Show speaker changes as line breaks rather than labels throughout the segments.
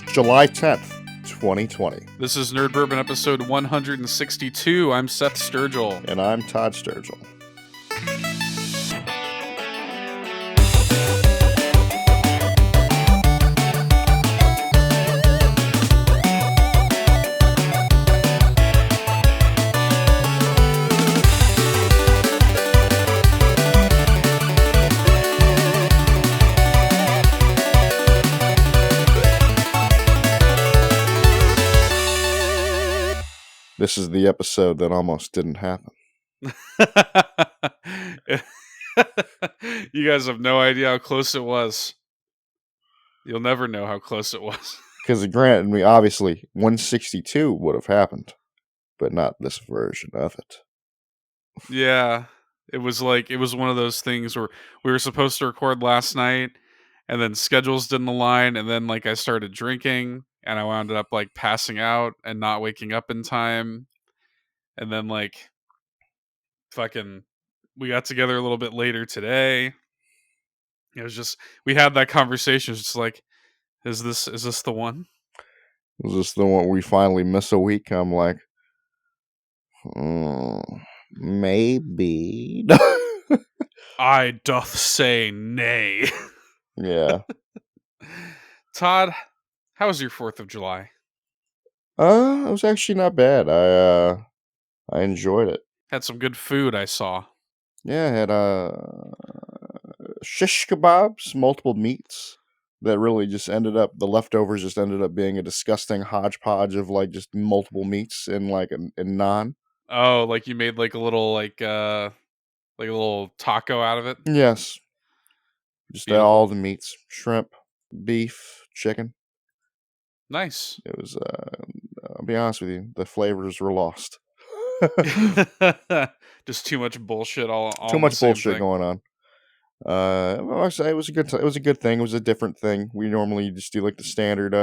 July 10th, 2020.
This is Nerd Bourbon episode 162. I'm Seth Sturgill.
And I'm Todd Sturgill. This is the episode that almost didn't happen.
You guys have no idea how close it was. You'll never know how close it was.
Because granted, obviously 162 would have happened, but not this version of it.
Yeah, it was one of those things where we were supposed to record last night, and then schedules didn't align, and then I started drinking, and I wound up passing out and not waking up in time, and then we got together a little bit later today. It was just, we had that conversation. It's just is this the one?
Is this the one we finally miss a week? I'm like, maybe.
I doth say nay.
Yeah.
Todd, how was your 4th of July?
It was actually not bad. I enjoyed it.
Had some good food, I saw.
Yeah, I had shish kebabs, multiple meats that really just ended up, the leftovers just ended up being a disgusting hodgepodge of just multiple meats in in naan.
Oh, you made a little a little taco out of it?
Yes. Just all the meats, shrimp, beef, chicken.
Nice.
It was I'll be honest with you, the flavors were lost.
Just too much bullshit all
too much bullshit
thing.
going on. I say it was a good thing. It was a different thing. We normally just do the standard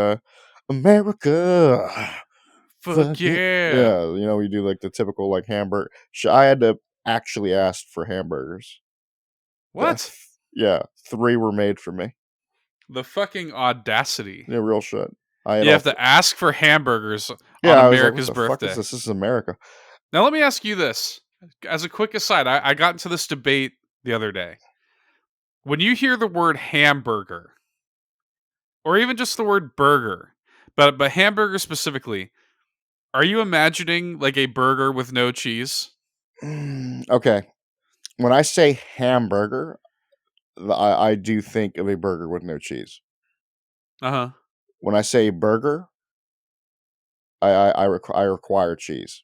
America.
Fuck yeah.
Yeah, we do the typical hamburger. I had to actually ask for hamburgers.
What?
Yeah, 3 were made for me.
The fucking audacity.
Yeah, real shit.
You have to ask for hamburgers on America's birthday.
Fuck is this? This is America.
Now let me ask you this. As a quick aside, I got into this debate the other day. When you hear the word hamburger, or even just the word burger, but hamburger specifically, are you imagining a burger with no cheese?
Okay. When I say hamburger, I do think of a burger with no cheese.
Uh-huh.
When I say burger, I require cheese.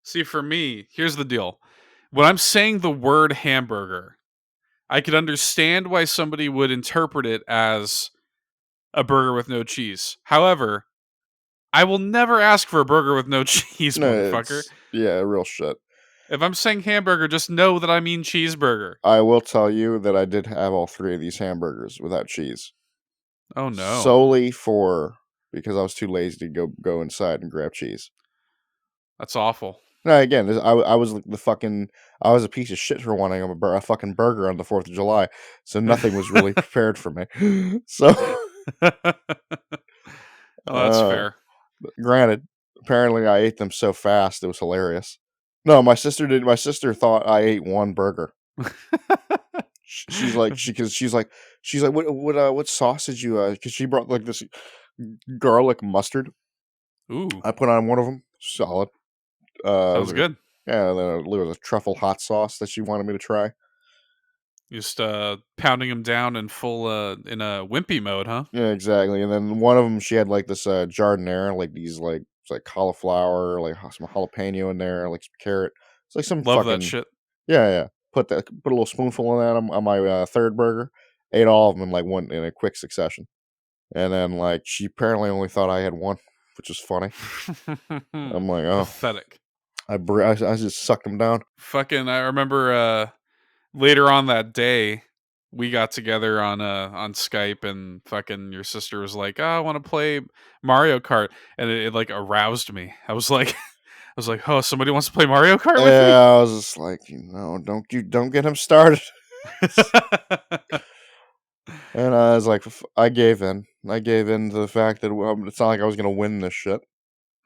See, for me, here's the deal. When I'm saying the word hamburger, I could understand why somebody would interpret it as a burger with no cheese. However, I will never ask for a burger with no cheese, motherfucker.
Yeah, real shit.
If I'm saying hamburger, just know that I mean cheeseburger.
I will tell you that I did have all 3 of these hamburgers without cheese.
Oh no!
Solely because I was too lazy to go inside and grab cheese.
That's awful.
No, again, I was I was a piece of shit for wanting a fucking burger on the 4th of July, so nothing was really prepared for me. So,
that's fair.
Granted, apparently I ate them so fast it was hilarious. No, my sister did. My sister thought I ate 1 burger. She's like, what sauce did you? Because she brought this garlic mustard.
Ooh,
I put on one of them. Solid.
Sounds good.
Yeah, and then there was a truffle hot sauce that she wanted me to try.
Just pounding them down in full in a wimpy mode, huh?
Yeah, exactly. And then one of them, she had this jardinere, these it's cauliflower, some jalapeno in there, some carrot. It's some
love
fucking,
that shit.
Yeah. Put a little spoonful of that on my 3rd burger. Ate all of them in a quick succession. And then she apparently only thought I had 1, which is funny. I'm like, oh,
pathetic.
I just sucked them down.
Fucking, I remember later on that day, we got together on Skype, and fucking your sister was like, "Oh, I want to play Mario Kart," and it aroused me. I was like, "Oh, somebody wants to play Mario Kart with me?"
Yeah, I was just like, don't get him started. And I was like, I gave in. I gave in to the fact that it's not like I was gonna win this shit.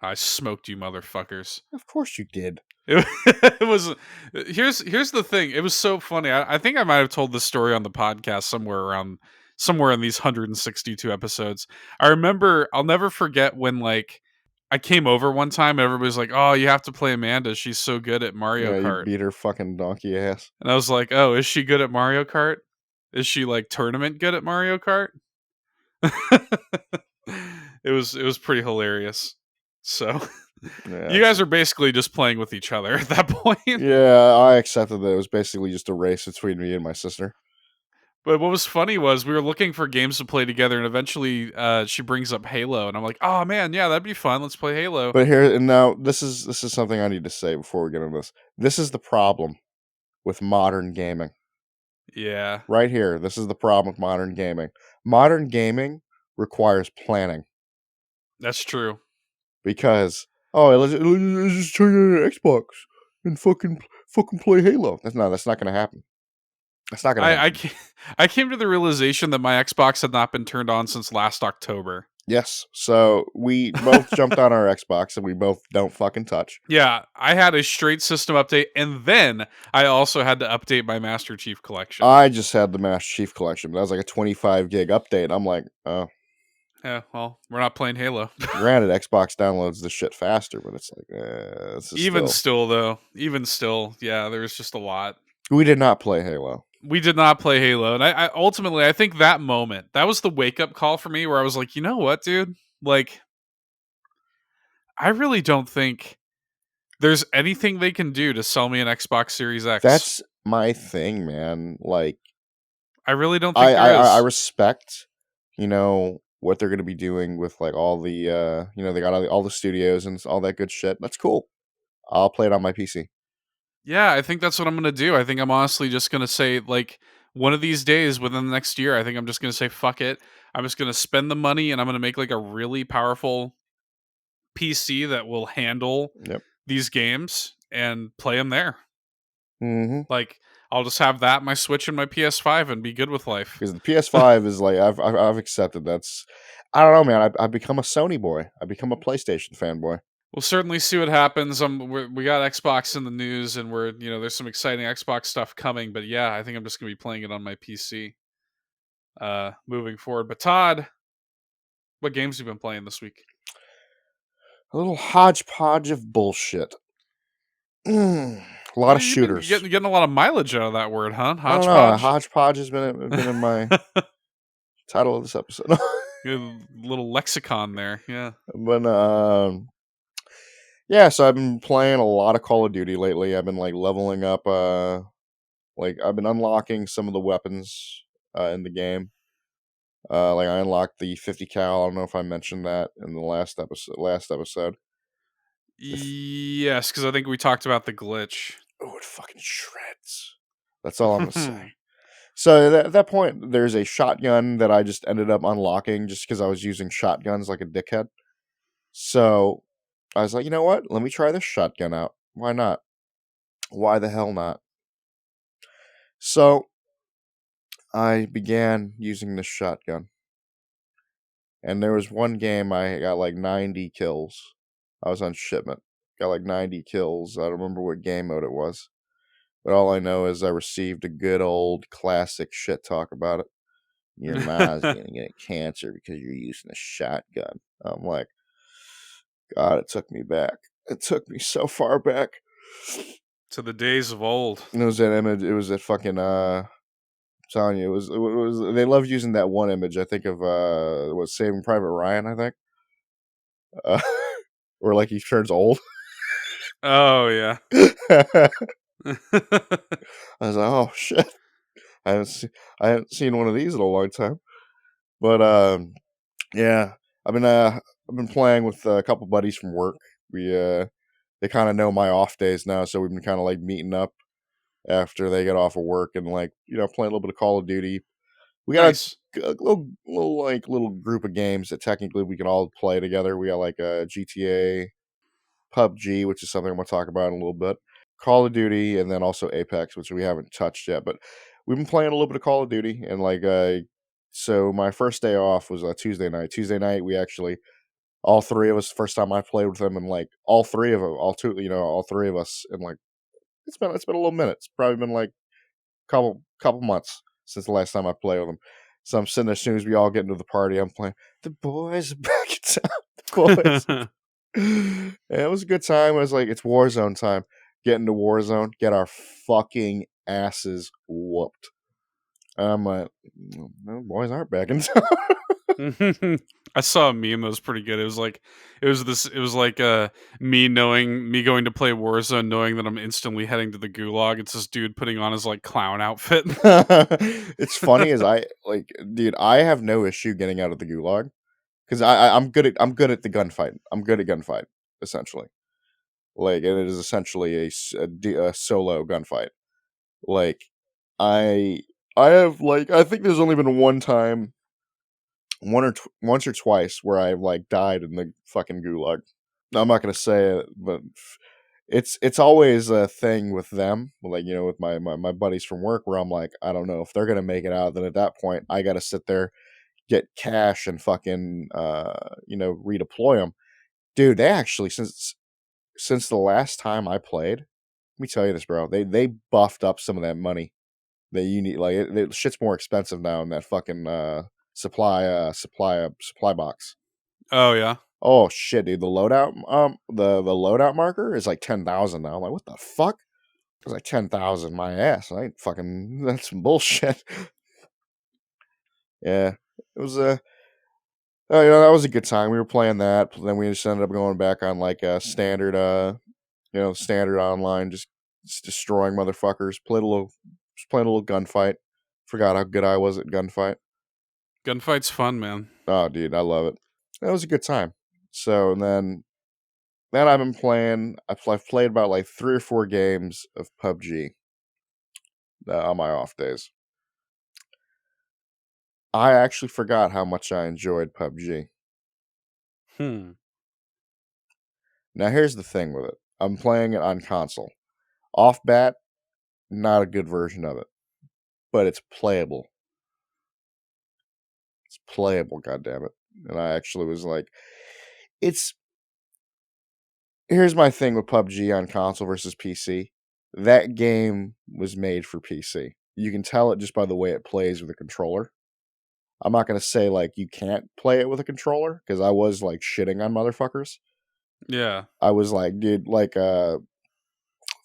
I smoked you motherfuckers.
Of course you did.
It was here's the thing. It was so funny. I think I might have told this story on the podcast somewhere in these 162 episodes. I remember I'll never forget when like I came over one time and everybody's like, "Oh, you have to play Amanda. She's so good at Mario
Yeah, you
Kart."
beat her fucking donkey ass.
And I was like, "Oh, is she good at Mario Kart? Is she like tournament good at Mario Kart?" It was pretty hilarious. So
Yeah,
you guys are basically just playing with each other at that point.
yeah. I accepted that it was basically just a race between me and my sister.
But what was funny was we were looking for games to play together, and eventually she brings up Halo, and I'm like, "Oh man, yeah, that'd be fun. Let's play Halo."
But here and now, this is something I need to say before we get into this. This is the problem with modern gaming.
Yeah,
Right here, this is the problem with modern gaming. Modern gaming requires planning
that's true.
because let's just turn on an Xbox and fucking play Halo. That's not gonna happen. That's not gonna
I
happen.
ca- I came to the realization that my Xbox had not been turned on since last October.
Yes, so we both jumped on our Xbox and we both don't fucking touch.
Yeah, I had a straight system update, and then I also had to update my Master Chief Collection.
I just had the Master Chief Collection, but that was like a 25 gig update. I'm like, oh,
Yeah, well, we're not playing Halo.
granted, Xbox downloads the shit faster, but it's like, this is
Even
still.
still, though, even still, yeah, there was just a lot.
We did not play Halo.
We did not play Halo, and I ultimately I think that moment that was the wake up call for me, where I was like, you know what, dude, like I really don't think there's anything they can do to sell me an Xbox Series X.
That's my thing, man. Like,
I really don't think
I
there
I, I
is.
respect, what they're gonna be doing with like all the, they got all the studios and all that good shit. That's cool. I'll play it on my PC.
Yeah, I think that's what I'm gonna do. I think I'm honestly just gonna say, like, one of these days within the next year, I think I'm just gonna say fuck it. I'm just gonna spend the money, and I'm gonna make like a really powerful PC that will handle
Yep.
these games and play them there.
Mm-hmm.
Like, I'll just have that, my Switch, and my PS5, and be good with life.
Because the PS5 is like I've accepted that's. I don't know, man. I've become a Sony boy. I've become a PlayStation fanboy.
We'll certainly see what happens. We got Xbox in the news, and there's some exciting Xbox stuff coming. But yeah, I think I'm just gonna be playing it on my PC moving forward. But Todd, what games have you been playing this week?
A little hodgepodge of bullshit. A lot of
You've been
shooters.
getting a lot of mileage out of that word, huh?
I don't know.
Hodgepodge.
Hodgepodge has been in my title of this episode.
Good little lexicon there. Yeah.
But yeah. So I've been playing a lot of Call of Duty lately. I've been like leveling up. Like I've been unlocking some of the weapons in the game. Like I unlocked the 50 cal. I don't know if I mentioned that in the last episode.
Yes, because I think we talked about the glitch.
Oh, it fucking shreds. That's all I'm gonna say. So at that point, there's a shotgun that I just ended up unlocking just because I was using shotguns like a dickhead. So I was like, you know what? Let me try this shotgun out. Why not? Why the hell not? So I began using this shotgun. And there was one game I got like 90 kills. I was on shipment. Got like 90 kills. I don't remember what game mode it was. But all I know is I received a good old classic shit talk about it. Your mom's gonna get cancer because you're using a shotgun. I'm like, God, it took me back. It took me so far back.
To the days of old.
And it was that image. It was that fucking. I'm telling you, it was. They love using that one image. I think of what Saving Private Ryan. I think, uh, or like he turns old.
Oh yeah.
I was like, oh shit. I haven't seen one of these in a long time. But yeah, I've been playing with a couple buddies from work. They kind of know my off days now, so we've been kind of like meeting up after they get off of work and like playing a little bit of Call of Duty. We got
Nice.
a little group of games that technically we can all play together. We got like a GTA, PUBG, which is something I'm gonna talk about in a little bit. Call of Duty, and then also Apex, which we haven't touched yet. But we've been playing a little bit of Call of Duty, and like So my first day off was a Tuesday night. Tuesday night, we actually all three of us. First time I played with them, and like all three of them, all three of us, and like it's been a little minute. It's probably been like couple months since the last time I played with them. So I'm sitting there as soon as we all get into the party, I'm playing the boys are back in town. The boys. And it was a good time. It was like it's Warzone time. Get into Warzone, get our fucking asses whooped. And I'm like, no, boys aren't back in town.
I saw a meme that was pretty good. It was like me going to play Warzone knowing that I'm instantly heading to the gulag. It's this dude putting on his like clown outfit.
It's funny as I like, dude. I have no issue getting out of the gulag because I'm good at the gunfight. I'm good at gunfight essentially. Like and it is essentially a solo gunfight. Like I I have like I think there's only been one time, once or twice where I've like died in the fucking gulag. I'm not gonna say it, but it's always a thing with them, like with my buddies from work, where I'm like, I don't know if they're gonna make it out. Then at that point, I gotta sit there, get cash, and fucking redeploy them, dude. They actually since the last time I played, let me tell you this, bro. They buffed up some of that money that you need. Like shit's more expensive now in that fucking supply box.
Oh yeah.
Oh shit, dude! The loadout marker is like 10,000 now. I'm like, what the fuck? It's like 10,000. My ass. I ain't fucking. That's some bullshit. Yeah, it was a. Oh, that was a good time. We were playing that. Then we just ended up going back on like a standard, standard online, just destroying motherfuckers. Just playing a little gunfight. Forgot how good I was at gunfight.
Gunfight's fun, man.
Oh, dude, I love it. That was a good time. So then I've been playing. I've played about like 3 or 4 games of PUBG on my off days. I actually forgot how much I enjoyed PUBG.
Hmm.
Now here's the thing with it. I'm playing it on console. Off bat, not a good version of it, but it's playable. It's playable, goddammit. And I actually was like, it's. Here's my thing with PUBG on console versus PC. That game was made for PC. You can tell it just by the way it plays with a controller. I'm not gonna say like you can't play it with a controller because I was like shitting on motherfuckers.
Yeah.
I was like, dude, like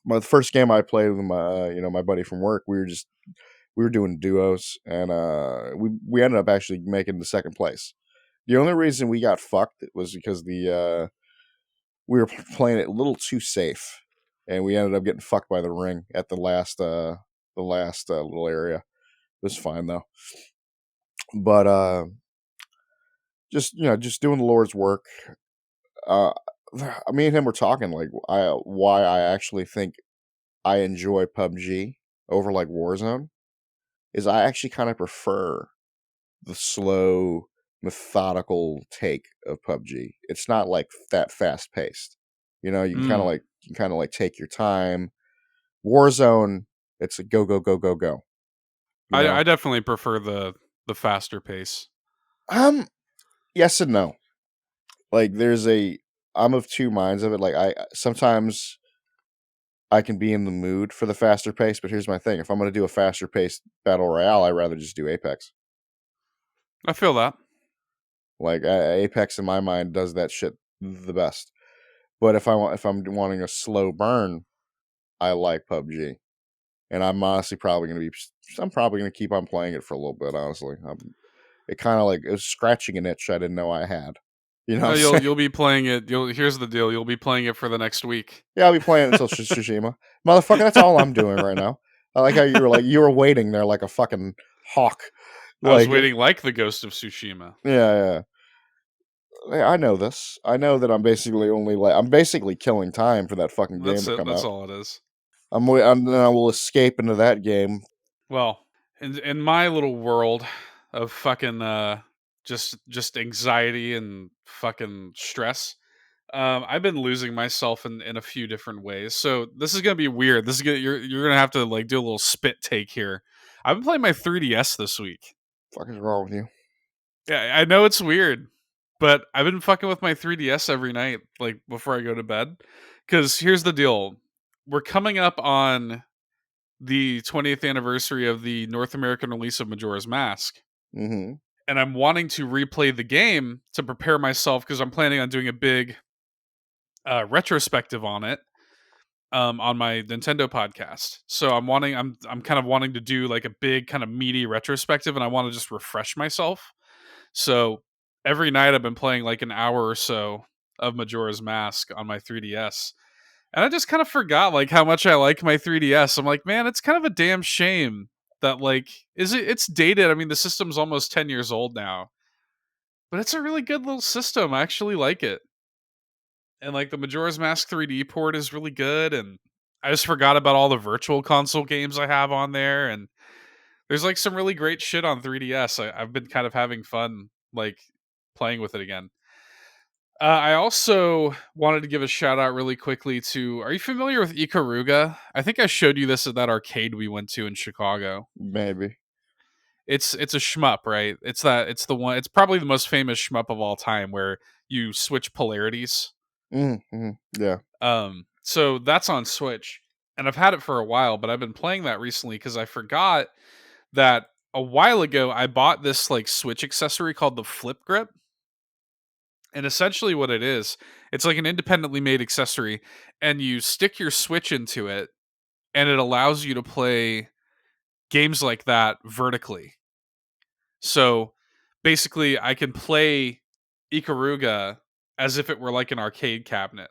my first game I played with my my buddy from work, we were doing duos, and we ended up actually making the second place. The only reason we got fucked was because we were playing it a little too safe, and we ended up getting fucked by the ring at the last little area. It was fine though, but just doing the Lord's work. Uh, Me and him were talking like why I actually think I enjoy PUBG over like Warzone is I actually kind of prefer the slow, methodical take of PUBG. It's not like that fast paced. You can kind of
Mm.
like take your time. Warzone, it's a go go go go go. You
I
know,
definitely prefer the faster pace.
um, yes and no. Like I'm of two minds of it. Like I sometimes I can be in the mood for the faster pace, but here's my thing: if I'm going to do a faster paced battle royale, I'd rather just do Apex.
I feel that.
Like Apex, in my mind, does that shit the best. But if I'm wanting a slow burn, I like PUBG, and I'm honestly probably going to be. I'm probably going to keep on playing it for a little bit. Honestly, it kind of like it was scratching an itch I didn't know I had. You know what
No,
I'm saying?
you'll be playing it. Here's the deal. You'll be playing it for the next week.
Yeah, I'll be playing it until Tsushima. Motherfucker, that's all I'm doing right now. I like how you were waiting there like a fucking hawk.
I was
Like,
waiting like the Ghost of Tsushima.
yeah. Yeah, I know this. I know that I'm basically killing time for that fucking game
That's
to
it.
come
That's
out.
all it is.
Then I will escape into that game.
Well, in my little world of fucking just anxiety and fucking stress, I've been losing myself in a few different ways. So this is gonna be weird. This is gonna you're gonna have to like do a little spit take here. I've been playing my 3DS this week.
Fuck is wrong with you?
Yeah, I know it's weird, but I've been fucking with my 3DS every night, like before I go to bed. Because here's the deal: we're coming up on the 20th anniversary of the North American release of Majora's Mask,
Mm-hmm.
and I'm wanting to replay the game to prepare myself because I'm planning on doing a big retrospective on it on my Nintendo podcast. So I'm kind of wanting to do like a big kind of meaty retrospective, and I want to just refresh myself. So every night I've been playing like an hour or so of Majora's Mask on my 3DS. And I just kind of forgot like how much I like my 3DS. I'm like, man, it's kind of a damn shame that like it's dated. I mean, the system's almost 10 years old now. But it's a really good little system. I actually like it. And like the Majora's Mask 3D port is really good, and I just forgot about all the virtual console games I have on there, and there's like some really great shit on 3DS. I've been kind of having fun like playing with it again. I also wanted to give a shout out really quickly to. Are you familiar with Ikaruga? I think I showed you this at that arcade we went to in Chicago.
Maybe.
It's a shmup, right? It's the one. It's probably the most famous shmup of all time, where you switch polarities.
Mm-hmm. Yeah.
So that's on Switch, and I've had it for a while, but I've been playing that recently because I forgot that a while ago I bought this like Switch accessory called the Flip Grip. And essentially what it is, it's like an independently made accessory, and you stick your Switch into it, and it allows you to play games like that vertically. So basically I can play Ikaruga as if it were like an arcade cabinet.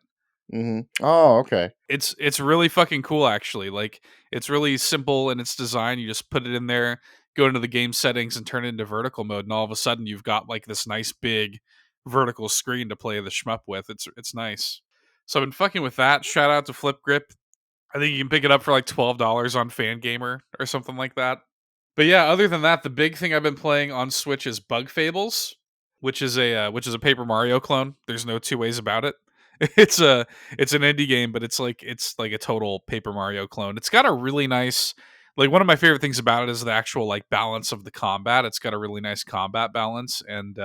Mm-hmm. Oh, okay.
It's really fucking cool actually. Like it's really simple in its design. You just put it in there, go into the game settings and turn it into vertical mode, and all of a sudden you've got like this nice big vertical screen to play the shmup with. It's nice. So I've been fucking with that. Shout out to Flip Grip. I think you can pick it up for like $12 on Fangamer or something like that. But yeah, other than that, the big thing I've been playing on Switch is Bug Fables, which is a Paper Mario clone. There's no two ways about it. It's a it's an indie game, but it's like a total Paper Mario clone. It's got a really nice like one of my favorite things about it is the actual like balance of the combat. It's got a really nice combat balance, and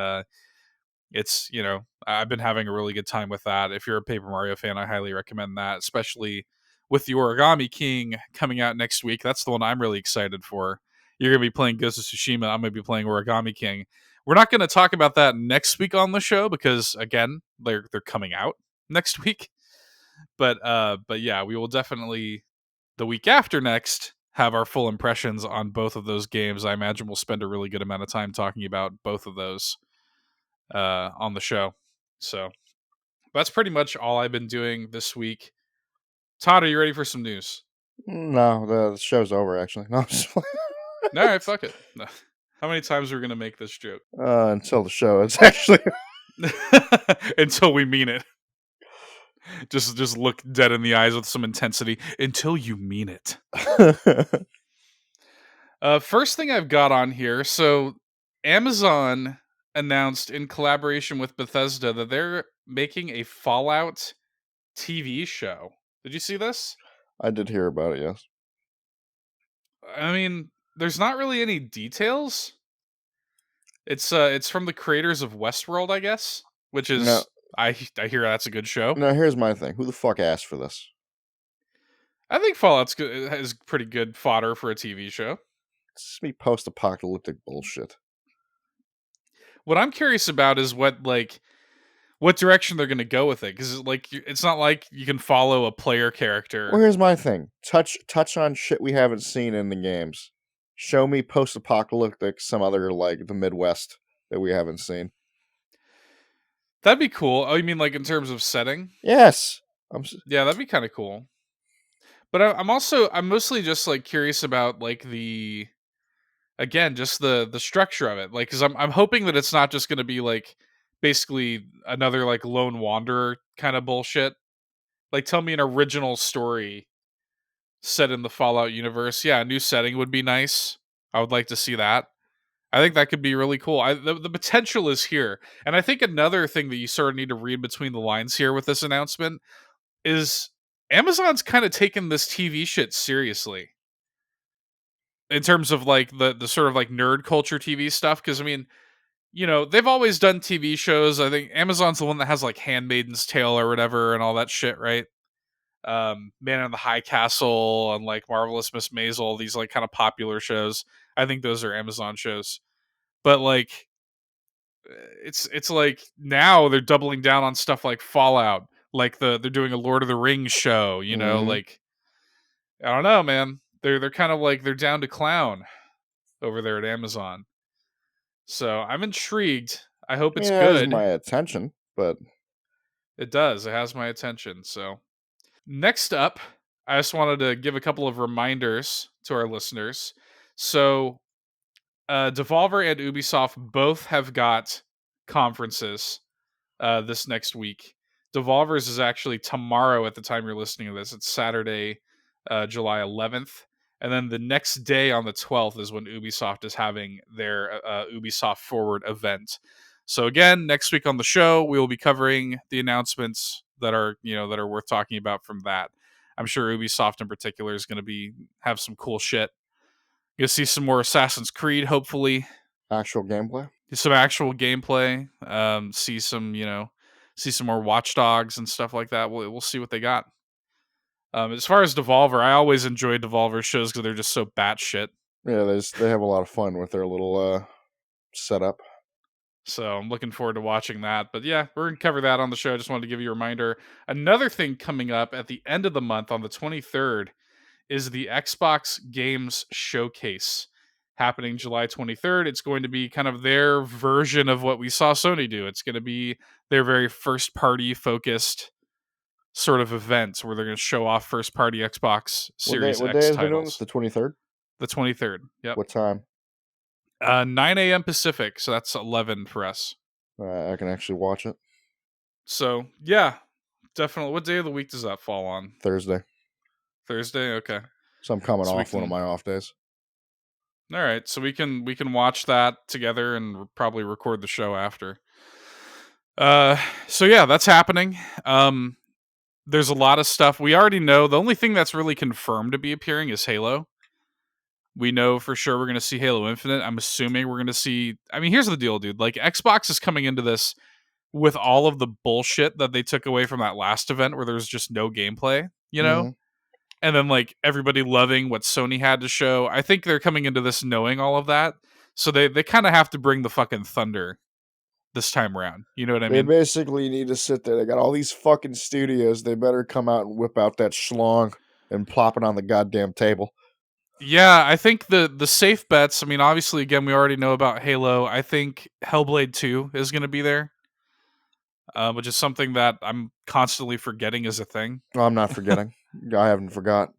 it's I've been having a really good time with that. If you're a Paper Mario fan, I highly recommend that, especially with the Origami King coming out next week. That's the one I'm really excited for. You're gonna be playing Ghost of Tsushima. I'm gonna be playing Origami King. We're not gonna talk about that next week on the show because again, they're coming out next week. But yeah, we will definitely the week after next have our full impressions on both of those games. I imagine we'll spend a really good amount of time talking about both of those on the show. So that's pretty much all I've been doing this week. Todd, are you ready for some news?
No, the show's over. Actually, no. I'm just
All right, fuck it. No. How many times are we gonna make this joke
until the show is actually.
until we mean it? Just look dead in the eyes with some intensity until you mean it. First thing I've got on here. So Amazon announced in collaboration with Bethesda that they're making a Fallout TV show. Did you see this?
I did hear about it. Yes.
I mean, there's not really any details. It's from the creators of Westworld, I guess, which
No,
is I hear that's a good show.
no. Here's my thing. Who the fuck asked for this?
I think Fallout's good, is pretty good fodder for a TV show.
It's me post-apocalyptic bullshit.
What I'm curious about is what direction they're going to go with it, because like it's not like you can follow a player
Well,
character.
here's my thing. Touch on shit we haven't seen in the games. Show me post-apocalyptic, some other like the Midwest that we haven't seen.
That'd be cool. Oh, you mean like in terms of setting?
Yes.
Yeah, that'd be kind of cool. But I'm mostly just like curious about like the again just the structure of it, like because I'm hoping that it's not just going to be like basically another like lone wanderer kind of bullshit. Like tell me an original story set in the Fallout universe. Yeah, a new setting would be nice. I would like to see that. I think that could be really cool. The potential is here. And I think another thing that you sort of need to read between the lines here with this announcement is Amazon's kind of taken this TV shit seriously. in terms of like the sort of like nerd culture TV stuff. Because I mean, they've always done TV shows. I think Amazon's the one that has like Handmaiden's Tale or whatever and all that shit, right? Man in the High Castle and like Marvelous Miss Maisel, these like kind of popular shows. I think those are Amazon shows. But like it's like now they're doubling down on stuff like Fallout, like they're doing a Lord of the Rings show,
Hmm.
like I don't know, man. They're kind of like they're down to clown over there at Amazon. So I'm intrigued. I hope it's
It has my
good.
attention, but
It does. It has my attention. So next up, I just wanted to give a couple of reminders to our listeners. So Devolver and Ubisoft both have got conferences this next week. Devolver's is actually tomorrow at the time you're listening to this. It's Saturday, July 11th. And then the next day on the 12th is when Ubisoft is having their Ubisoft Forward event. So again, next week on the show, we will be covering the announcements that are, that are worth talking about from that. I'm sure Ubisoft in particular is going to have some cool shit. You'll see some more Assassin's Creed, hopefully,
actual gameplay.
some actual gameplay. See some more Watch Dogs and stuff like that. We'll see what they got. As far as Devolver, I always enjoy Devolver shows because they're just so batshit.
Yeah, they have a lot of fun with their little setup.
So I'm looking forward to watching that. But yeah, we're gonna cover that on the show. I just wanted to give you a reminder. Another thing coming up at the end of the month on the 23rd is the Xbox Games Showcase happening July 23rd. It's going to be kind of their version of what we saw Sony do. It's going to be their very first party focused sort of event where they're going to show off first party Xbox Series
What day
X
is they doing this?
titles.
The 23rd.
The 23rd. Yep.
What time?
9 a.m. Pacific. So that's 11 for us.
I can actually watch it
So yeah, definitely. What day of the week does that fall on?
Thursday.
Thursday. Okay.
So I'm coming
So we
off one of
can.
my off days.
All right, so we can watch that together and probably record the show after. So yeah, that's happening. There's a lot of stuff we already know. The only thing that's really confirmed to be appearing is Halo. We know for sure we're going to see Halo Infinite. I'm assuming we're going to see. I mean, here's the deal, dude. Like Xbox is coming into this with all of the bullshit that they took away from that last event where there was just no gameplay.
Hmm.
And then like everybody loving what Sony had to show. I think they're coming into this knowing all of that. So they kind of have to bring the fucking thunder this time around. You know what I
They
mean?
basically need to sit there. They got all these fucking studios. They better come out and whip out that schlong and plop it on the goddamn table.
Yeah, I think the safe bets, I mean, obviously again we already know about Halo. I think Hellblade 2 is going to be there. Which is something that I'm constantly forgetting is a thing.
Oh, I'm not forgetting. I haven't forgot.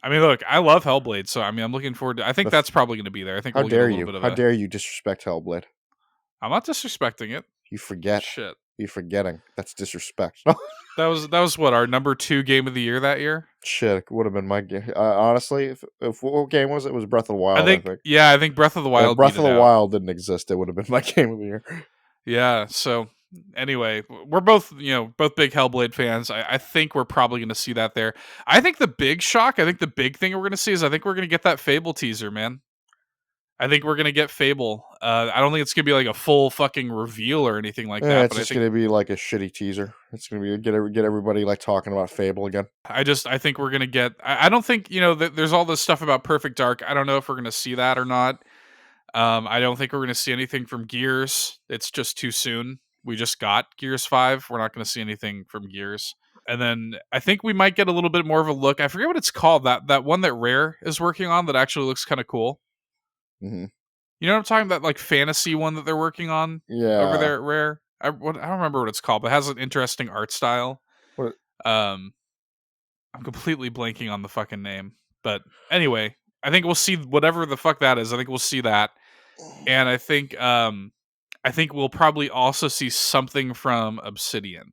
I mean, look, I love Hellblade, so I mean, I'm looking forward to. I think
The f-
that's probably going to be there. I think
How
we'll get a
dare
little
you?
bit of
How
a.
dare you disrespect Hellblade?
I'm not disrespecting it.
You forget.
Shit.
You're forgetting. That's disrespect.
That was what our number 2 game of the year that year.
Shit, it would have been my game. Honestly, if what game was it? It was Breath of the
I
Wild, I
think,
think.
yeah, I think Breath of the
If
Wild beat
Breath of
it
the
out.
Wild didn't exist, it would have been my game of the year.
Yeah. So anyway, we're both both big Hellblade fans. I think we're probably going to see that there. I think the big shock. I think the big thing we're going to see is I think we're going to get that Fable teaser, man. I think we're gonna get Fable. I don't think it's gonna be like a full fucking reveal or anything like that.
It's
But I
just
think
gonna be like a shitty teaser. It's gonna be get everybody like talking about Fable again.
I think we're gonna get. I don't think there's all this stuff about Perfect Dark. I don't know if we're gonna see that or not. I don't think we're gonna see anything from Gears. It's just too soon. We just got Gears 5. We're not gonna see anything from Gears. And then I think we might get a little bit more of a look. I forget what it's called. That one that Rare is working on that actually looks kind of cool.
Hmm.
You know what I'm talking about? Like fantasy one that they're working on over
Yeah.
there at Rare. I don't remember what it's called, but it has an interesting art style.
What?
Um, I'm completely blanking on the fucking name. But anyway, I think we'll see whatever the fuck that is. I think we'll see that. And I think we'll probably also see something from Obsidian.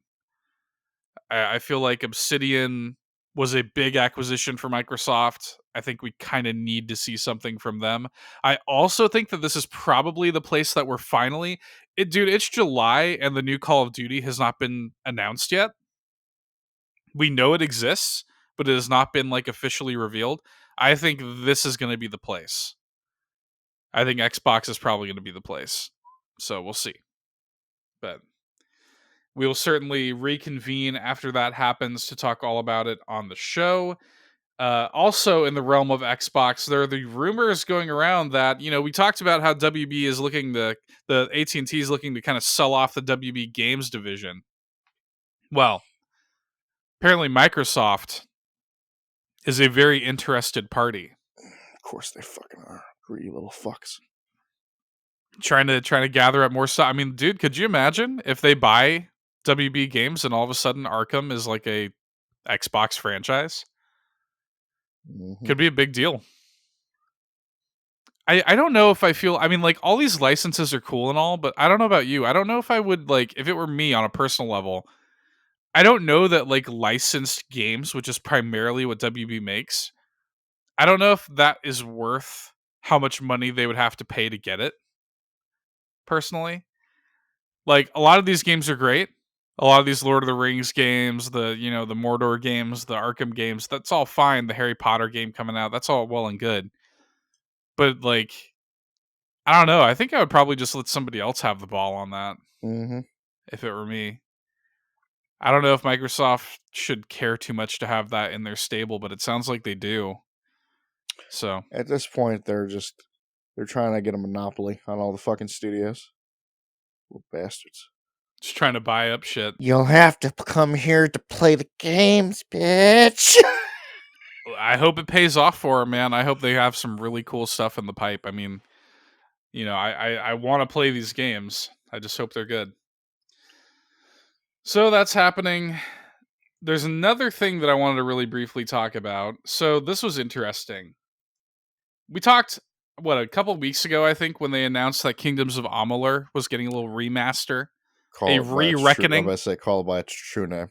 I feel like Obsidian was a big acquisition for Microsoft. I think we kind of need to see something from them. I also think that this is probably the place that we're finally dude, it's July and the new Call of Duty has not been announced yet. We know it exists, but it has not been like officially revealed. I think this is going to be the place. I think Xbox is probably going to be the place. So we'll see. But we will certainly reconvene after that happens to talk all about it on the show. Also, in the realm of Xbox, there are the rumors going around that we talked about how WB is looking the AT&T is looking to kind of sell off the WB Games division. Well, apparently Microsoft is a very interested party.
Of course they fucking are. Greedy little fucks.
Trying to gather up more stuff. I mean, dude, could you imagine if they buy WB Games and all of a sudden Arkham is like a Xbox franchise?
Mm-hmm.
Could be a big deal. I don't know if I feel. I mean, like all these licenses are cool and all, but I don't know about you. I don't know if I would like if it were me on a personal level. I don't know that like licensed games, which is primarily what WB makes. I don't know if that is worth how much money they would have to pay to get it. Personally, like a lot of these games are great. A lot of these Lord of the Rings games, the the Mordor games, the Arkham games, that's all fine. The Harry Potter game coming out, that's all well and good. But like, I don't know. I think I would probably just let somebody else have the ball on that
Mm-hmm.
if it were me. I don't know if Microsoft should care too much to have that in their stable, but it sounds like they do. So
At this point, they're trying to get a monopoly on all the fucking studios. Little bastards.
just trying to buy up shit.
You'll have to come here to play the games, bitch.
I hope it pays off for them, man. I hope they have some really cool stuff in the pipe. I mean, I want to play these games. I just hope they're good. So that's happening. There's another thing that I wanted to really briefly talk about. So this was interesting. We talked, a couple weeks ago, I think, when they announced that Kingdoms of Amalur was getting a little remaster. A re-reckoning.
Call it by its true name.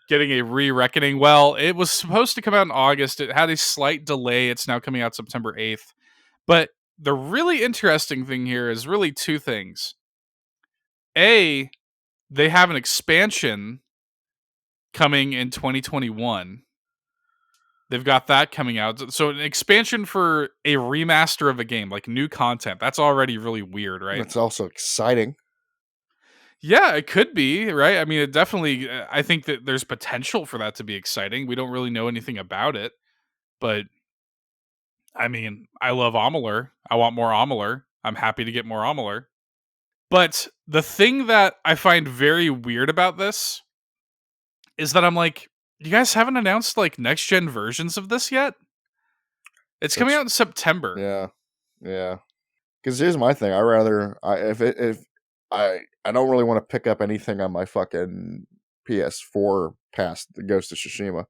Getting a re-reckoning. Well, it was supposed to come out in August. It had a slight delay. It's now coming out September 8th. But the really interesting thing here is really two things. A, they have an expansion coming in 2021. They've got that coming out. So an expansion for a remaster of a game, like new content. That's already really weird, right?
It's also exciting.
Yeah, it could be, right? I mean, it definitely, I think that there's potential for that to be exciting. We don't really know anything about it. But, I mean, I love Amalur. I want more Amalur. I'm happy to get more Amalur. But the thing that I find very weird about this is that I'm like, you guys haven't announced like next gen versions of this yet? It's coming out in September.
Yeah. Because here's my thing. I don't really want to pick up anything on my fucking PS4 past the Ghost of Tsushima.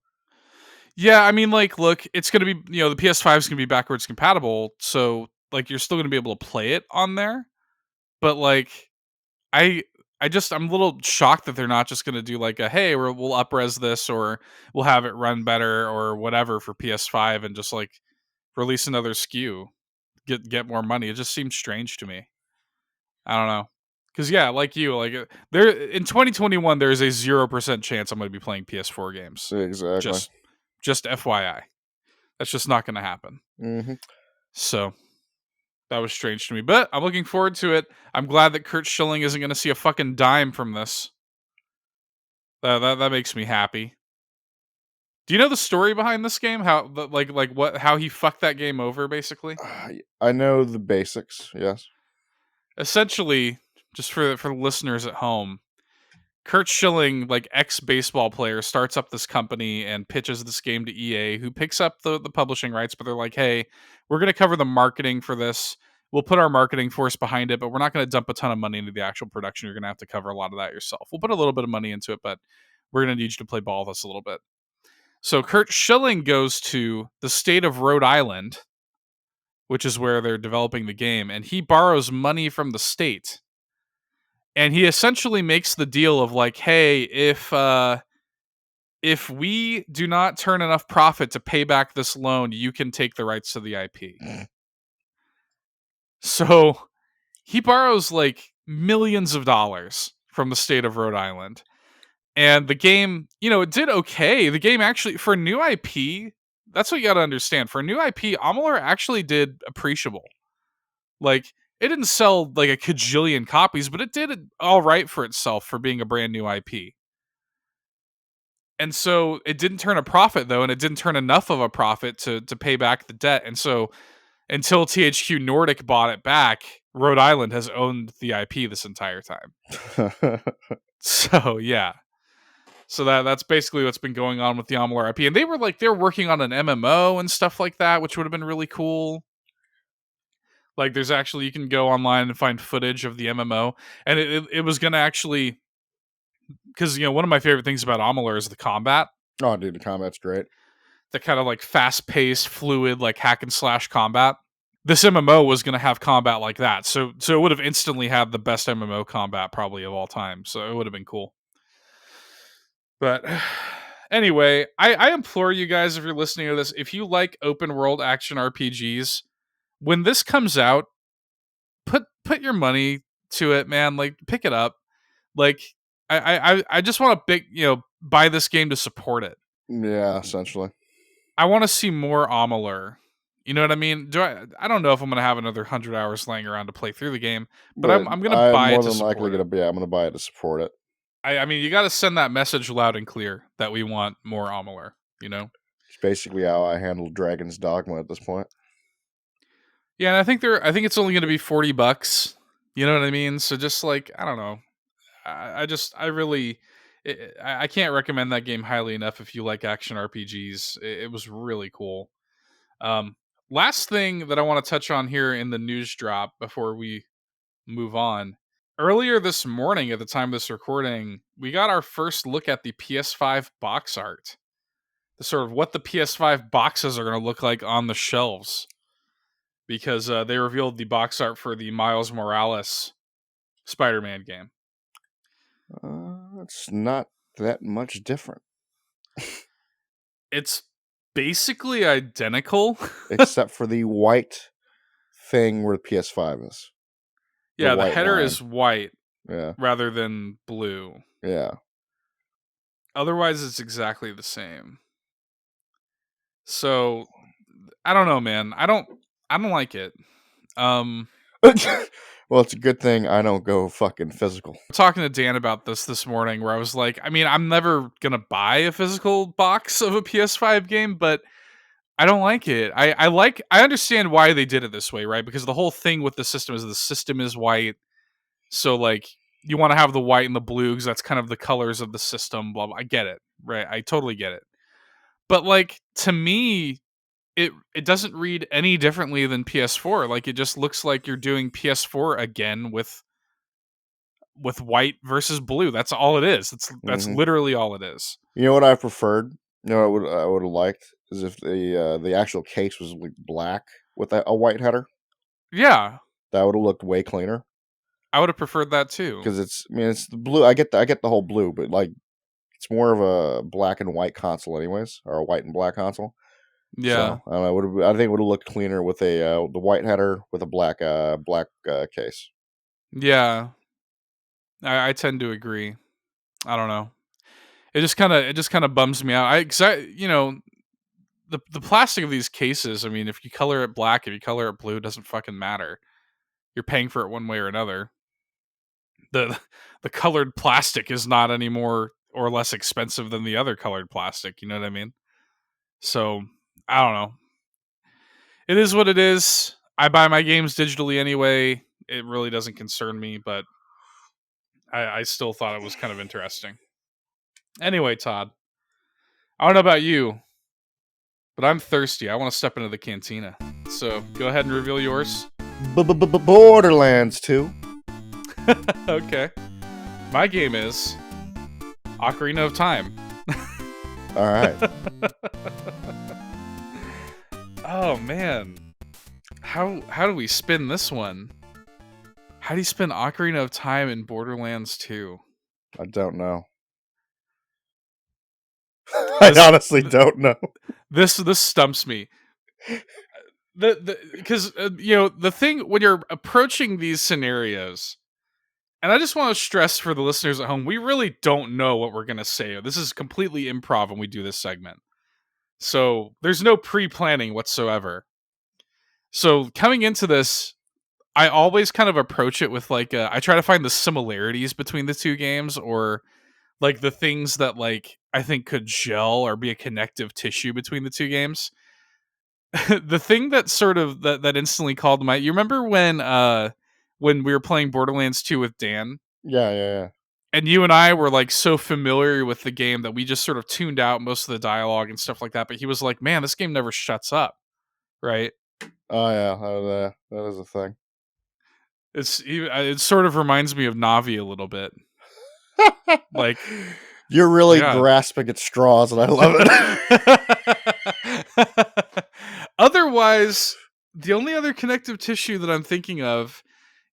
Yeah, I mean, like, look, it's gonna be the PS5 is gonna be backwards compatible, so like you're still gonna be able to play it on there. But like, I I'm a little shocked that they're not just gonna do like a hey, we'll up-res this or we'll have it run better or whatever for PS5 and just like release another SKU, get more money. It just seems strange to me. I don't know. Cause yeah, like you, like there in 2021, there's a 0% chance I'm going to be playing PS4 games.
Exactly.
Just FYI, that's just not going to happen.
Mm-hmm.
So that was strange to me, but I'm looking forward to it. I'm glad that Kurt Schilling isn't going to see a fucking dime from this. That makes me happy. Do you know the story behind this game? How how he fucked that game over, basically?
I know the basics. Yes.
Essentially, just for the listeners at home, Kurt Schilling, like ex-baseball player, starts up this company and pitches this game to EA, who picks up the publishing rights, but they're like, hey, we're going to cover the marketing for this. We'll put our marketing force behind it, but we're not going to dump a ton of money into the actual production. You're going to have to cover a lot of that yourself. We'll put a little bit of money into it, but we're going to need you to play ball with us a little bit. So Kurt Schilling goes to the state of Rhode Island, which is where they're developing the game, and he borrows money from the state. And he essentially makes the deal of like, hey, if we do not turn enough profit to pay back this loan, you can take the rights to the IP. So he borrows like millions of dollars from the state of Rhode Island. And the game, it did okay. The game actually, for a new IP, that's what you got to understand. For a new IP, Amalur actually did appreciable. Like, it didn't sell like a cajillion copies, but it did all right for itself for being a brand new IP. And so it didn't turn a profit though, and it didn't turn enough of a profit to pay back the debt. And so until THQ Nordic bought it back, Rhode Island has owned the IP this entire time. So yeah. So that's basically what's been going on with the Amalur IP. And they were working on an MMO and stuff like that, which would have been really cool. Like, there's actually, you can go online and find footage of the MMO, and it was gonna actually, because one of my favorite things about Amalur is the combat.
Oh, dude, the combat's great.
The kind of like fast paced, fluid, like hack and slash combat. This MMO was gonna have combat like that, so it would have instantly had the best MMO combat probably of all time. So it would have been cool. But anyway, I implore you guys, if you're listening to this, if you like open world action RPGs, when this comes out, put your money to it, man. Like, pick it up. Like, I just want to buy this game to support it.
Yeah, essentially.
I want to see more Amalur. You know what I mean? I don't know if I'm gonna have another 100 hours laying around to play through the game, but I'm gonna
I'm
buy
more
it to
than likely
support it.
I'm gonna buy it to support it.
I mean, you got to send that message loud and clear that we want more Amalur.
It's basically how I handle Dragon's Dogma at this point.
Yeah, and I think it's only going to be $40. You know what I mean? So just like, I don't know. I really, I can't recommend that game highly enough if you like action RPGs. It was really cool. Last thing that I want to touch on here in the news drop before we move on. Earlier this morning, at the time of this recording, we got our first look at the PS5 box art. The sort of what the PS5 boxes are going to look like on the shelves. Because they revealed the box art for the Miles Morales Spider-Man game.
It's not that much different.
It's basically identical.
Except for the white thing where the PS5 is.
Yeah, the header is white rather than blue.
Yeah.
Otherwise, it's exactly the same. So, I don't know, man. I don't like it.
Well, it's a good thing I don't go fucking physical.
Talking to Dan about this morning, where I was like, I mean, I'm never gonna buy a physical box of a PS5 game, but I don't like it. I understand why they did it this way, right? Because the whole thing with the system is white. So like, you want to have the white and the blue because that's kind of the colors of the system. Blah, blah. I get it, right? I totally get it. But like, to me, it doesn't read any differently than PS4. Like, it just looks like you're doing PS4 again with white versus blue. That's all it is. That's literally all it is.
You know what I preferred? You know what I would have liked is if the actual case was like black with a white header.
Yeah,
that would have looked way cleaner.
I would have preferred that too.
Because it's the blue. I get the whole blue, but like, it's more of a black and white console, anyways, or a white and black console.
Yeah,
so, I don't know. I think it would have looked cleaner with the white header with a black case.
Yeah, I tend to agree. I don't know. It just kind of bums me out. The plastic of these cases. I mean, if you color it black, if you color it blue, it doesn't fucking matter. You're paying for it one way or another. The colored plastic is not any more or less expensive than the other colored plastic. You know what I mean? So I don't know. It is what it is. I buy my games digitally anyway. It really doesn't concern me, but I still thought it was kind of interesting. Anyway, Todd, I don't know about you, but I'm thirsty. I want to step into the cantina. So go ahead and reveal yours.
Borderlands 2.
Okay. My game is Ocarina of Time.
All right.
Oh man. How do we spin this one? How do you spin Ocarina of Time in Borderlands 2?
I don't know. I honestly don't know.
This stumps me. Because the thing when you're approaching these scenarios, and I just want to stress for the listeners at home, we really don't know what we're gonna say. This is completely improv when we do this segment. So there's no pre-planning whatsoever. So coming into this, I always kind of approach it with like I try to find the similarities between the two games, or like the things that like I think could gel or be a connective tissue between the two games. The thing that sort of that instantly called my, you remember when we were playing Borderlands 2 with Dan,
Yeah, yeah,
and you and I were like so familiar with the game that we just sort of tuned out most of the dialogue and stuff like that, but he was like, "Man, this game never shuts up." Right?
oh yeah, that is a thing.
It sort of reminds me of Navi a little bit. Like,
You're really
yeah.
grasping at straws, and I love it.
Otherwise, the only other connective tissue that I'm thinking of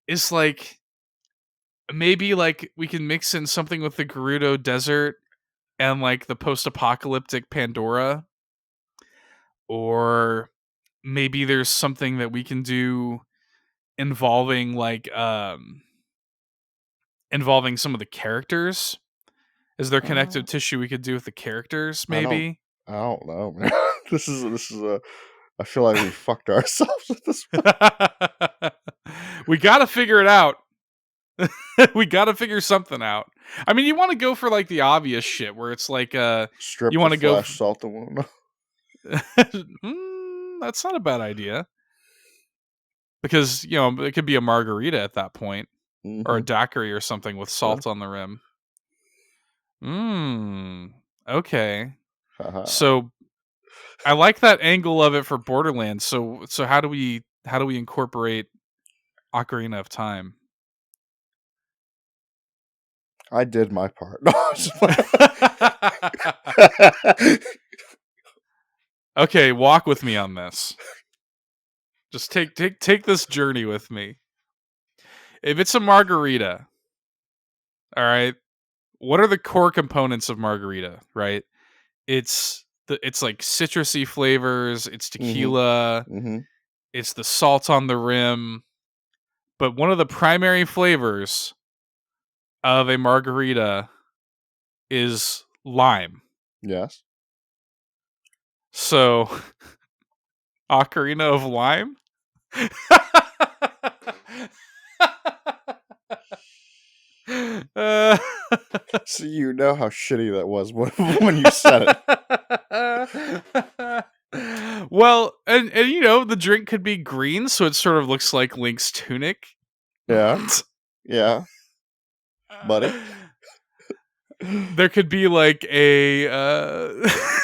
is like maybe like we can mix in something with the Gerudo Desert and like the post-apocalyptic Pandora, or maybe there's something that we can do involving like involving some of the characters. Is there connective tissue we could do with the characters
I don't,
maybe?
I don't know, man. This is a. I feel like we fucked ourselves with this one.
We got to figure it out. We got to figure something out. I mean, you want to go for like the obvious shit where it's like
Strip
you
the
want to go
flesh, salt the wound.
that's not a bad idea, because you know it could be a margarita at that point, or a
Mm-hmm.
daiquiri or something with
Yeah.
salt on the rim. Okay.
Haha.
So I like that angle of it for Borderlands. So how do we incorporate Ocarina of Time?
I did my part. No, I'm just playing.
Okay, walk with me on this. Just take this journey with me. If it's a margarita, all right, what are the core components of margarita, right? It's like citrusy flavors, it's
Mm-hmm.
tequila,
Mm-hmm.
it's the salt on the rim, but one of the primary flavors of a margarita is lime.
Yes.
So, Ocarina of Lime? uh,
So you know how shitty that was when you said it.
well, and you know, the drink could be green, so it sort of looks like Link's tunic.
Yeah. Yeah, buddy.
There could be like a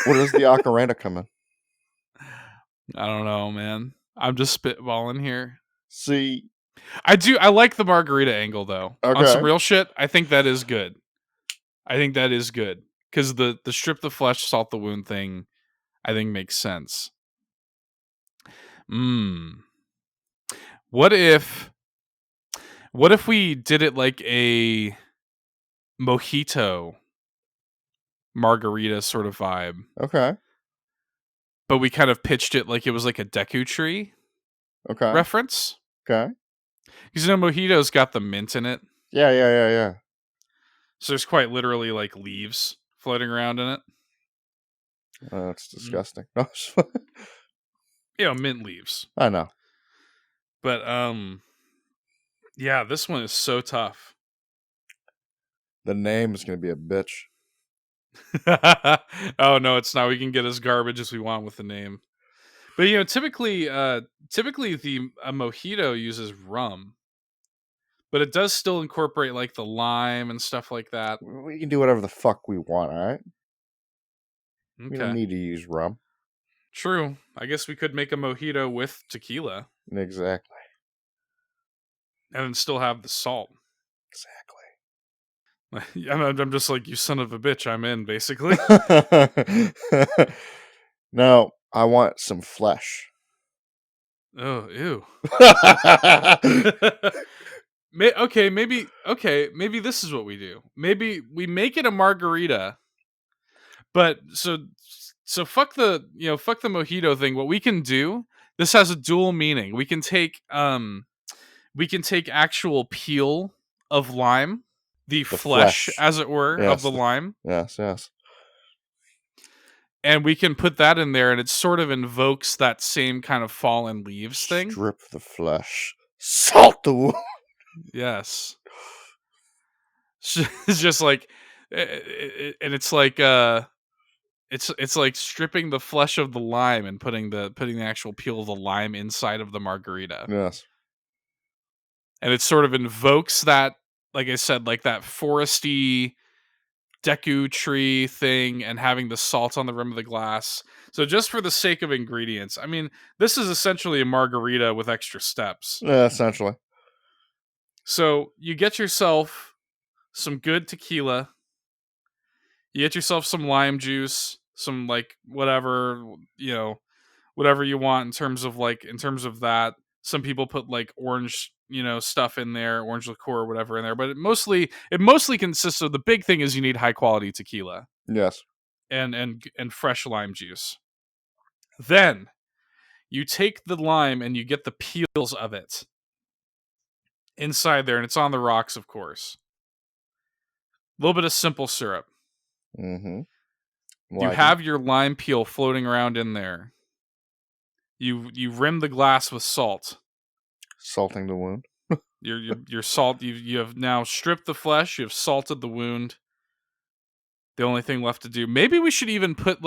What does the ocarina come in?
I don't know, man. I'm just spitballing here.
See.
I like the margarita angle though. On some
Okay.
real shit, I think that is good. I think that is good. Because the strip the flesh, salt the wound thing, I think makes sense. Mmm. What if we did it like a mojito margarita sort of vibe,
Okay.
but we kind of pitched it like it was like a Deku Tree
Okay.
reference?
Okay.
Because you know mojito's got the mint in it,
Yeah, yeah, yeah, yeah.
so there's quite literally like leaves floating around in it.
That's
Mm.
disgusting. No,
You know, mint leaves.
I know.
But yeah, this one is so tough.
The name is going to be a bitch.
Oh no, it's not. We can get as garbage as we want with the name. But you know, typically the a mojito uses rum, but it does still incorporate like the lime and stuff like that.
We can do whatever the fuck we want, all right? We don't
Okay,
need to use rum.
true. I guess we could make a mojito with tequila
Exactly.
and then still have the salt.
Exactly.
I'm just like, you son of a bitch. I'm in, basically.
No, I want some flesh.
Oh, ew. Maybe this is what we do. Maybe we make it a margarita, but fuck the mojito thing. What we can do, this has a dual meaning. We can take actual peel of lime, the
The
flesh
flesh.
as it were of
Yes.
the lime,
Yes, yes.
and we can put that in there, and it sort of invokes that same kind of fallen leaves thing.
Strip the flesh, salt the wound.
Yes. It's just like, and it's like it's like stripping the flesh of the lime and putting the actual peel of the lime inside of the margarita,
Yes.
and it sort of invokes that, like I said, like that foresty deku tree thing, and having the salt on the rim of the glass. So just for the sake of ingredients, I mean, this is essentially a margarita with extra steps.
Yeah, essentially.
So you get yourself some good tequila, you get yourself some lime juice, some like whatever, whatever you want in terms of that. Some people put like orange, stuff in there, orange liqueur or whatever in there, but it mostly consists of, the big thing is you need high quality tequila
Yes.
and fresh lime juice. Then you take the lime and you get the peels of it inside there, and it's on the rocks, of course. A little bit of simple syrup.
Mm-hmm.
You
Like it.
have your lime peel floating around in there. You rim the glass with salt.
Salting the wound.
Your salt. You have now stripped the flesh. You have salted the wound. The only thing left to do. Maybe we should even put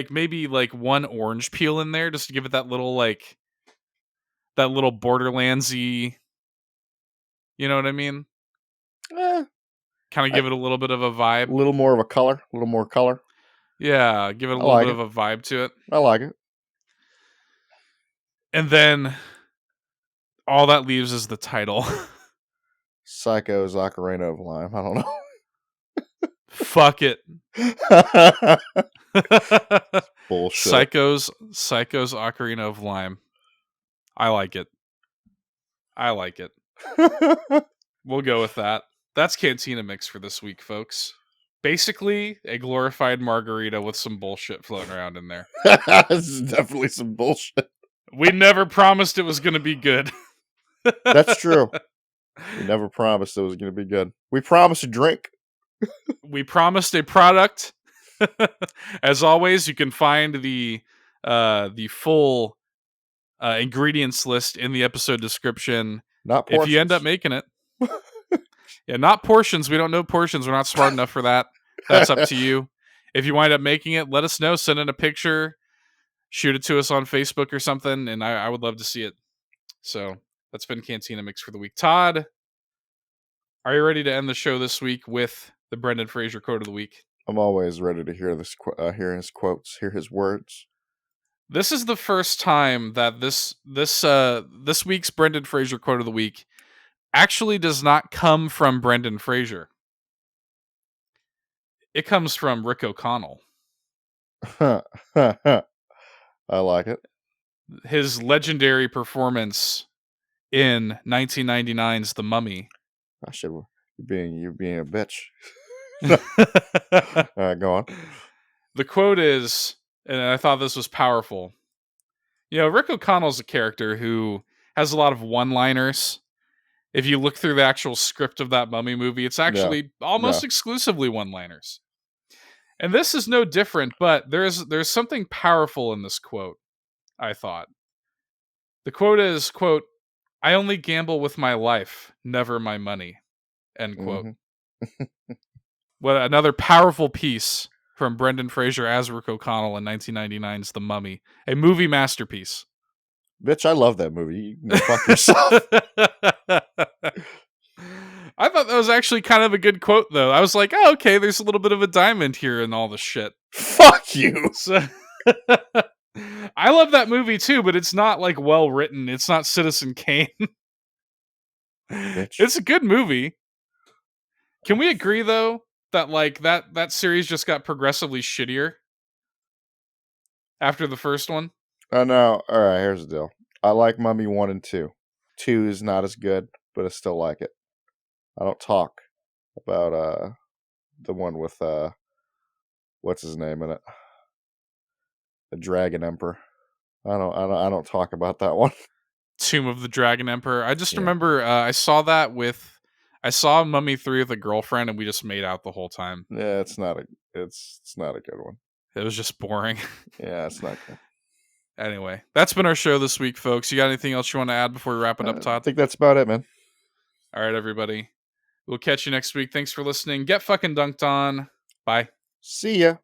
maybe like one orange peel in there, just to give it that little Borderlandsy. You know what I mean?
Eh,
Kind of
a
give it a little bit of a vibe.
little more of a color. A little more color.
Yeah, give it a
I
little bit
like
of
it.
a vibe to it.
I like it.
And then all that leaves is the title.
Psycho's Ocarina of Lime. I don't know.
Fuck it.
Bullshit.
Psycho's Ocarina of Lime. I like it. We'll go with that. That's Cantina Mix for this week, folks. Basically, a glorified margarita with some bullshit floating around in there.
This is definitely some bullshit.
We never promised it was going to be good.
That's true. We never promised it was going to be good. We promised a drink.
We promised a product. As always, you can find the full ingredients list in the episode description.
Not portions.
If you end up making it. Yeah, not portions. We don't know portions. We're not smart enough for that. That's up to you. If you wind up making it, let us know. Send in a picture. Shoot it to us on Facebook or something, and I would love to see it. So that's been Cantina Mix for the week. Todd, are you ready to end the show this week with the Brendan Fraser quote of the week?
I'm always ready to hear hear his quotes, hear his words.
This is the first time that this week's Brendan Fraser quote of the week actually does not come from Brendan Fraser. It comes from Rick O'Connell.
I like it.
His legendary performance in 1999's The Mummy.
I should. You're being a bitch. All right, go on.
The quote is, and I thought this was powerful. Rick O'Connell's a character who has a lot of one-liners. If you look through the actual script of that Mummy movie, it's actually almost exclusively one-liners. And this is no different, but there's something powerful in this quote, I thought. The quote is, quote, "I only gamble with my life, never my money." End quote. Mm-hmm. What another powerful piece from Brendan Fraser as Rick O'Connell in 1999's The Mummy, a movie masterpiece.
Bitch, I love that movie. You can go fuck yourself.
I thought that was actually kind of a good quote, though. I was like, oh, okay, there's a little bit of a diamond here in all the shit.
Fuck you.
So, I love that movie too, but it's not like well written. It's not Citizen Kane. It's a good movie. Can we agree though that like that series just got progressively shittier after the first one?
Oh no! All right, here's the deal. I like Mummy 1 and 2. 2 is not as good, but I still like it. I don't talk about the one with what's his name in it, the Dragon Emperor. I don't talk about that one.
Tomb of the Dragon Emperor. I just remember I saw Mummy 3 with a girlfriend, and we just made out the whole time.
Yeah, it's not a good one.
It was just boring.
Yeah, it's not good.
Anyway, that's been our show this week, folks. You got anything else you want to add before we wrap it up,
I
Todd?
think that's about it, man.
All right, everybody. We'll catch you next week. Thanks for listening. Get fucking dunked on. Bye.
See ya.